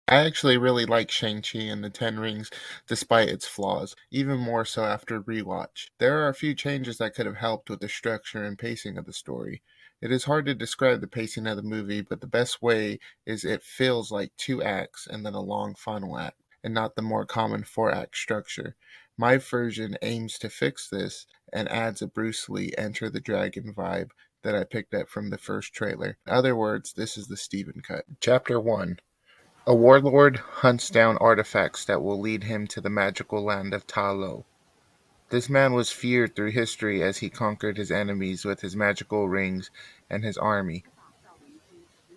I actually really like Shang Chi and the Ten Rings despite its flaws, even more so after rewatch. There are a few changes that could have helped with the structure and pacing of the story. It is hard to describe the pacing of the movie, but the best way is it feels like two acts and then a long final act, and not the more common four-act structure. My version aims to fix this and adds a Bruce Lee Enter the Dragon vibe that I picked up from the first trailer. In other words, this is the Steven cut. Chapter 1. A warlord hunts down artifacts that will lead him to the magical land of Ta Lo. This man was feared through history as he conquered his enemies with his magical rings and his army.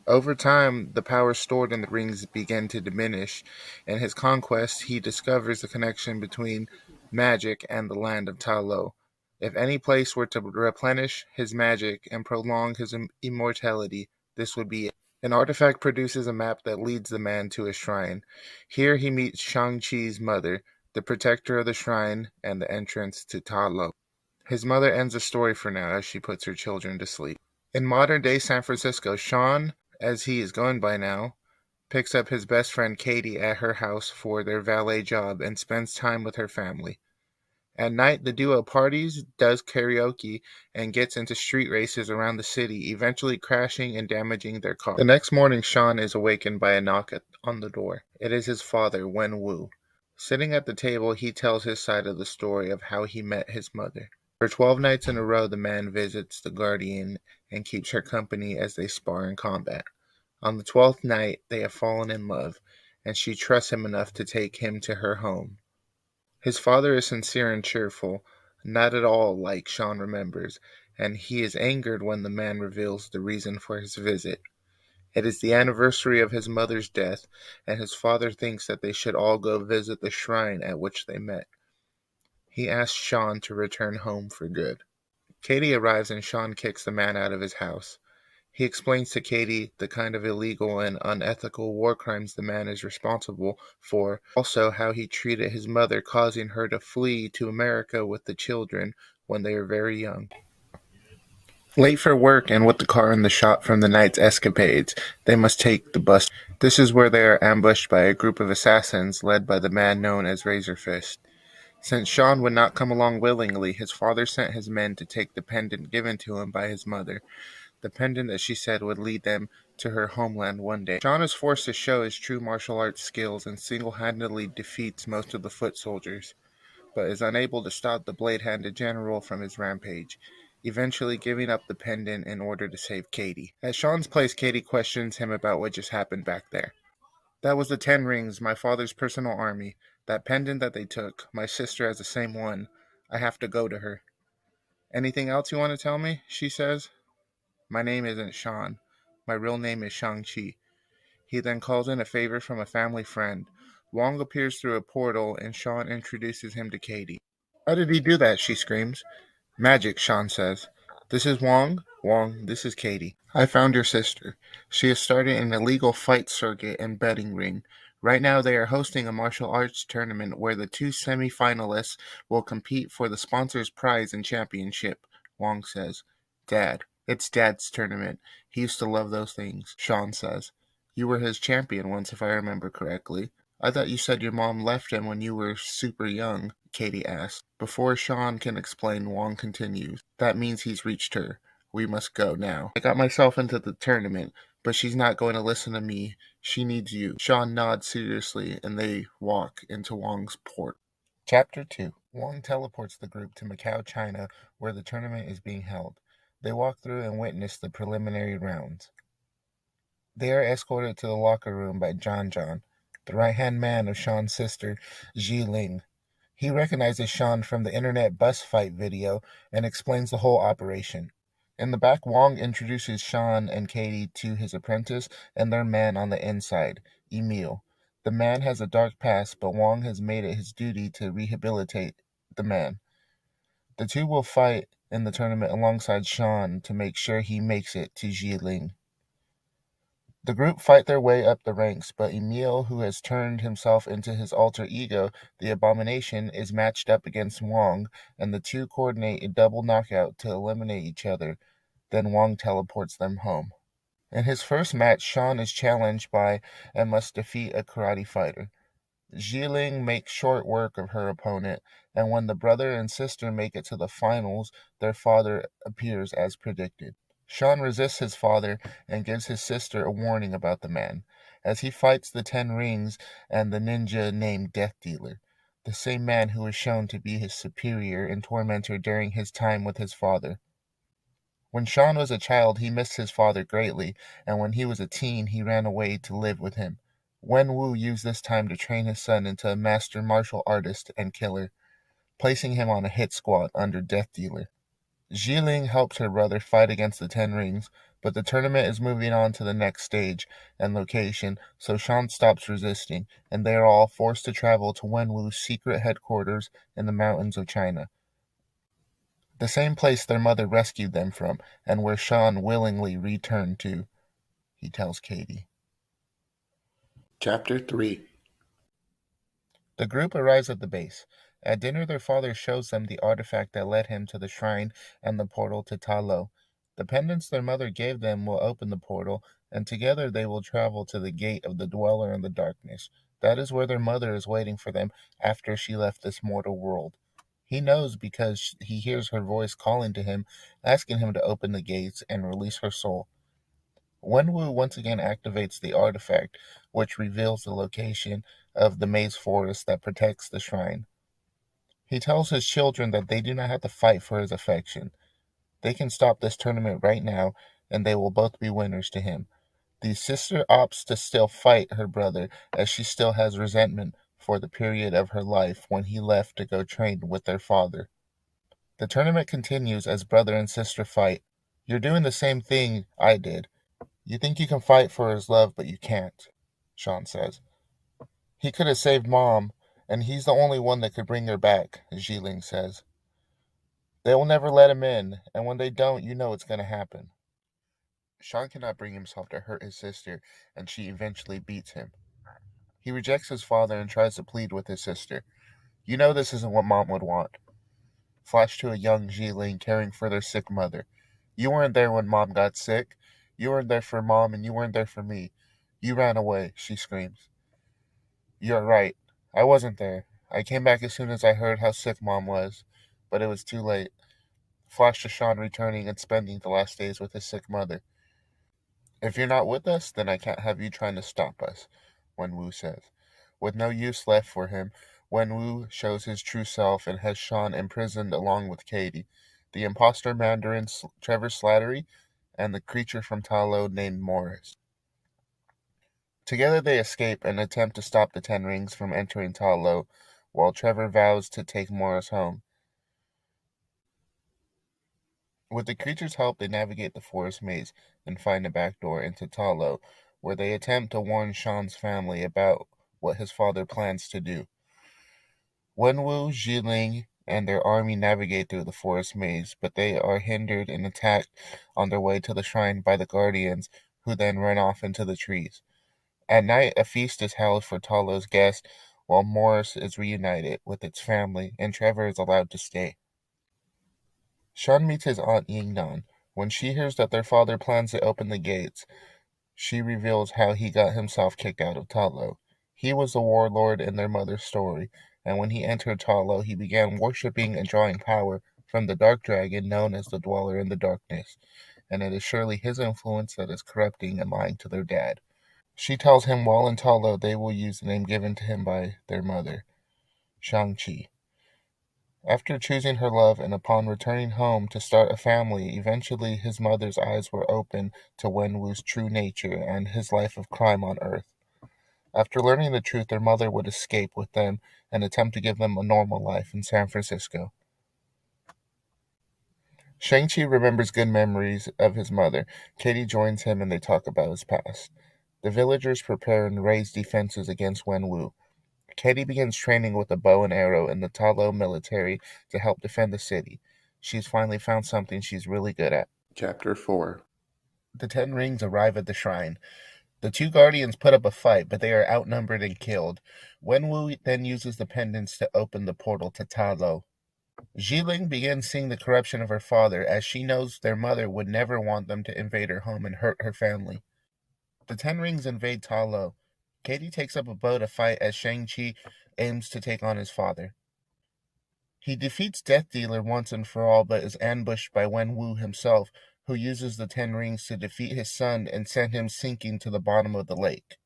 Over time, the power stored in the rings began to diminish. In his conquest, he discovers the connection between magic and the land of Ta Lo. If any place were to replenish his magic and prolong his immortality, this would be it. An artifact produces a map that leads the man to a shrine. Here he meets Shang Chi's mother, the protector of the shrine and the entrance to Ta Lo. His mother ends the story for now as she puts her children to sleep. In modern-day San Francisco, Sean, as he is going by now, picks up his best friend Katie at her house for their valet job and spends time with her family. At night, the duo parties, does karaoke, and gets into street races around the city, eventually crashing and damaging their car. The next morning, Sean is awakened by a knock on the door. It is his father, Wen Wu. Sitting at the table, he tells his side of the story of how he met his mother. For 12 nights in a row, the man visits the Guardian and keeps her company as they spar in combat. On the 12th night, they have fallen in love, and she trusts him enough to take him to her home. His father is sincere and cheerful, not at all like Sean remembers, and he is angered when the man reveals the reason for his visit. It is the anniversary of his mother's death, and his father thinks that they should all go visit the shrine at which they met. He asks Sean to return home for good. Katie arrives and Sean kicks the man out of his house. He explains to Katie the kind of illegal and unethical war crimes the man is responsible for, also how he treated his mother, causing her to flee to America with the children when they were very young. Late for work and with the car in the shop from the night's escapades, they must take the bus. This is where they are ambushed by a group of assassins led by the man known as Razor Fist. Since Sean would not come along willingly, his father sent his men to take the pendant given to him by his mother, the pendant that she said would lead them to her homeland one day. Sean is forced to show his true martial arts skills and single-handedly defeats most of the foot soldiers, but is unable to stop the blade-handed general from his rampage, eventually giving up the pendant in order to save Katie. At Sean's place, Katie questions him about what just happened back there. That was the 10 rings, my father's personal army. That pendant that they took, my sister has the same one. I have to go to her. Anything else you want to tell me? She says. My name isn't Sean. My real name is Shang Chi. He then calls in a favor from a family friend. Wong appears through a portal and Sean introduces him to Katie. How did he do that? She screams. Magic, Sean says. This is Wong. Wong, this is Katie. I found your sister. She has started an illegal fight circuit and betting ring. Right now they are hosting a martial arts tournament where the two semi-finalists will compete for the sponsor's prize and championship, Wong says. Dad. It's Dad's tournament. He used to love those things, Sean says. You were his champion once, if I remember correctly. I thought you said your mom left him when you were super young, Katie asks. Before Sean can explain, Wong continues. That means he's reached her. We must go now. I got myself into the tournament, but she's not going to listen to me. She needs you. Sean nods seriously, and they walk into Wong's port. Chapter 2. Wong teleports the group to Macau, China, where the tournament is being held. They walk through and witness the preliminary rounds. They are escorted to the locker room by John, the right-hand man of Sean's sister, Ji Ling. He recognizes Sean from the internet bus fight video and explains the whole operation. In the back, Wong introduces Sean and Katie to his apprentice and their man on the inside, Emil. The man has a dark past, but Wong has made it his duty to rehabilitate the man. The two will fight in the tournament alongside Sean to make sure he makes it to Jiling. The group fight their way up the ranks, but Emil, who has turned himself into his alter ego, the Abomination, is matched up against Wong, and the two coordinate a double knockout to eliminate each other. Then Wong teleports them home. In his first match, Sean is challenged by and must defeat a karate fighter. Jiling makes short work of her opponent, and when the brother and sister make it to the finals, their father appears as predicted. Sean resists his father and gives his sister a warning about the man, as he fights the Ten Rings and the ninja named Death Dealer, the same man who was shown to be his superior and tormentor during his time with his father. When Sean was a child, he missed his father greatly, and when he was a teen, he ran away to live with him. Wen Wu used this time to train his son into a master martial artist and killer, placing him on a hit squad under Death Dealer. Jiling helps her brother fight against the Ten Rings, but the tournament is moving on to the next stage and location, so Sean stops resisting, and they are all forced to travel to Wen Wu's secret headquarters in the mountains of China. The same place their mother rescued them from, and where Sean willingly returned to, he tells Katie. Chapter 3. The group arrives at the base. At dinner, their father shows them the artifact that led him to the shrine and the portal to Ta Lo. The pendants their mother gave them will open the portal, and together they will travel to the gate of the Dweller in the Darkness. That is where their mother is waiting for them after she left this mortal world. He knows because he hears her voice calling to him, asking him to open the gates and release her soul. Wenwu once again activates the artifact, which reveals the location of the maze forest that protects the shrine. He tells his children that they do not have to fight for his affection. They can stop this tournament right now, and they will both be winners to him. The sister opts to still fight her brother, as she still has resentment for the period of her life when he left to go train with their father. The tournament continues as brother and sister fight. You're doing the same thing I did. You think you can fight for his love, but you can't, Sean says. He could have saved Mom, and he's the only one that could bring her back, Jiling says. They will never let him in, and when they don't, you know it's going to happen. Sean cannot bring himself to hurt his sister, and she eventually beats him. He rejects his father and tries to plead with his sister. You know this isn't what Mom would want. Flash to a young Jiling caring for their sick mother. You weren't there when Mom got sick. You weren't there for Mom, and you weren't there for me. You ran away, she screams. You're right. I wasn't there. I came back as soon as I heard how sick Mom was, but it was too late. Flash to Sean returning and spending the last days with his sick mother. If you're not with us, then I can't have you trying to stop us, Wen Wu says. With no use left for him, Wen Wu shows his true self and has Sean imprisoned along with Katie, the imposter Mandarin Trevor Slattery, and the creature from Ta Lo named Morris. Together they escape and attempt to stop the Ten Rings from entering Ta Lo, while Trevor vows to take Morris home. With the creature's help, they navigate the forest maze and find a back door into Ta Lo, where they attempt to warn Sean's family about what his father plans to do. Wenwu, Jiling, and their army navigate through the forest maze, but they are hindered and attacked on their way to the shrine by the guardians, who then run off into the trees. At night, a feast is held for Ta Lo's guests, while Morris is reunited with its family, and Trevor is allowed to stay. Sean meets his aunt Yingnan. When she hears that their father plans to open the gates, she reveals how he got himself kicked out of Ta Lo. He was the warlord in their mother's story, and when he entered Ta Lo, he began worshipping and drawing power from the dark dragon known as the Dweller in the Darkness, and it is surely his influence that is corrupting and lying to their dad. She tells him while in Ta Lo they will use the name given to him by their mother, Shang Chi. After choosing her love and upon returning home to start a family, eventually his mother's eyes were opened to Wenwu's true nature and his life of crime on Earth. After learning the truth, their mother would escape with them and attempt to give them a normal life in San Francisco. Shang-Chi remembers good memories of his mother. Katie joins him and they talk about his past. The villagers prepare and raise defenses against Wenwu. Katie begins training with a bow and arrow in the Ta Lo military to help defend the city. She's finally found something she's really good at. Chapter 4. The Ten Rings arrive at the shrine. The two guardians put up a fight, but they are outnumbered and killed. Wenwu then uses the pendants to open the portal to Ta Lo. Jiling begins seeing the corruption of her father as she knows their mother would never want them to invade her home and hurt her family. The Ten Rings invade Ta Lo. Katie takes up a bow to fight as Shang Chi aims to take on his father. He defeats Death Dealer once and for all, but is ambushed by Wen Wu himself, who uses the Ten Rings to defeat his son and send him sinking to the bottom of the lake.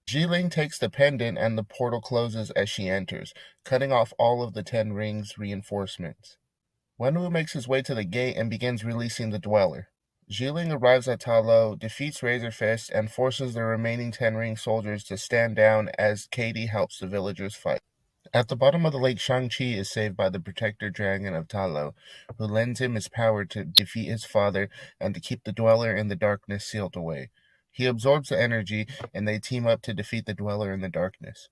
Jiling takes the pendant and the portal closes as she enters, cutting off all of the Ten Rings' reinforcements. Wen Wu makes his way to the gate and begins releasing the Dweller. Jiling arrives at Ta Lo, defeats Razor Fist, and forces the remaining Ten Ring soldiers to stand down as Katie helps the villagers fight. At the bottom of the lake, Shang Chi is saved by the protector dragon of Ta Lo, who lends him his power to defeat his father and to keep the Dweller in the Darkness sealed away. He absorbs the energy, and they team up to defeat the Dweller in the Darkness.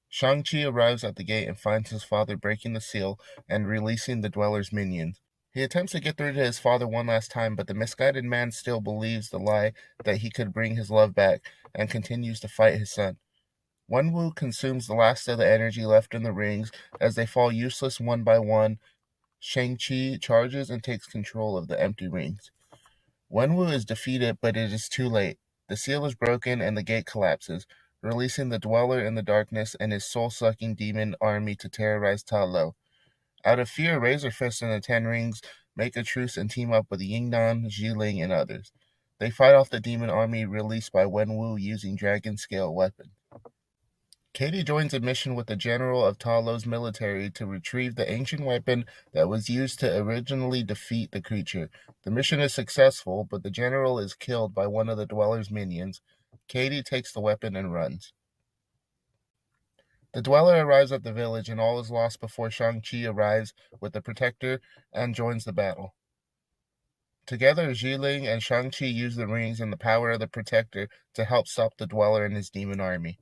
Shang-Chi arrives at the gate and finds his father breaking the seal and releasing the Dweller's minions. He attempts to get through to his father one last time, but the misguided man still believes the lie that he could bring his love back and continues to fight his son. Wen Wu consumes the last of the energy left in the rings as they fall useless one by one. Shang-Chi charges and takes control of the empty rings. Wen Wu is defeated, but it is too late. The seal is broken and the gate collapses, releasing the Dweller in the Darkness and his soul-sucking demon army to terrorize Ta Lo. Out of fear, Razor Fist and the Ten Rings make a truce and team up with Yingnan, Jiling, and others. They fight off the demon army released by Wen Wu using dragon-scale weapons. Katie joins a mission with the general of Ta Lo's military to retrieve the ancient weapon that was used to originally defeat the creature. The mission is successful, but the general is killed by one of the Dweller's minions. Katie takes the weapon and runs. The Dweller arrives at the village and all is lost before Shang-Chi arrives with the Protector and joins the battle. Together, Jiling and Shang-Chi use the rings and the power of the Protector to help stop the Dweller and his demon army.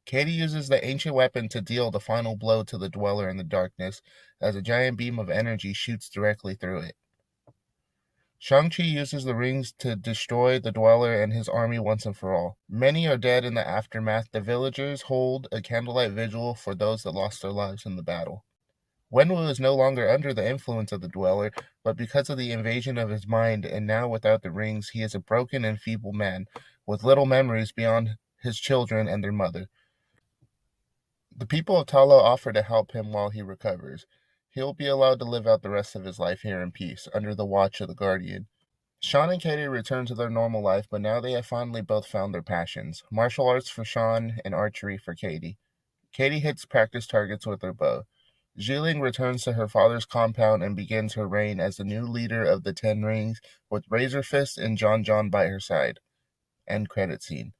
Katie uses the ancient weapon to deal the final blow to the Dweller in the Darkness as a giant beam of energy shoots directly through it. Shang-Chi uses the rings to destroy the Dweller and his army once and for all. Many are dead in the aftermath. The villagers hold a candlelight vigil for those that lost their lives in the battle. Wen Wu is no longer under the influence of the Dweller, but because of the invasion of his mind and now without the rings, he is a broken and feeble man, with little memories beyond his children and their mother. The people of Ta Lo offer to help him while he recovers. He'll be allowed to live out the rest of his life here in peace, under the watch of the Guardian. Sean and Katie return to their normal life, but now they have finally both found their passions. Martial arts for Sean and archery for Katie. Katie hits practice targets with her bow. Jiling returns to her father's compound and begins her reign as the new leader of the Ten Rings, with Razor Fist and John by her side. End credit scene.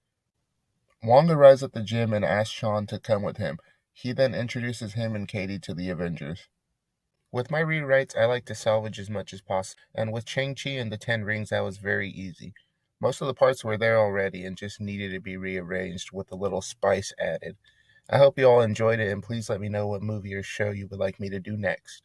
Wong arrives at the gym and asks Sean to come with him. He then introduces him and Katie to the Avengers. With my rewrites, I like to salvage as much as possible, and with Shang-Chi and the Ten Rings, that was very easy. Most of the parts were there already and just needed to be rearranged with a little spice added. I hope you all enjoyed it, and please let me know what movie or show you would like me to do next.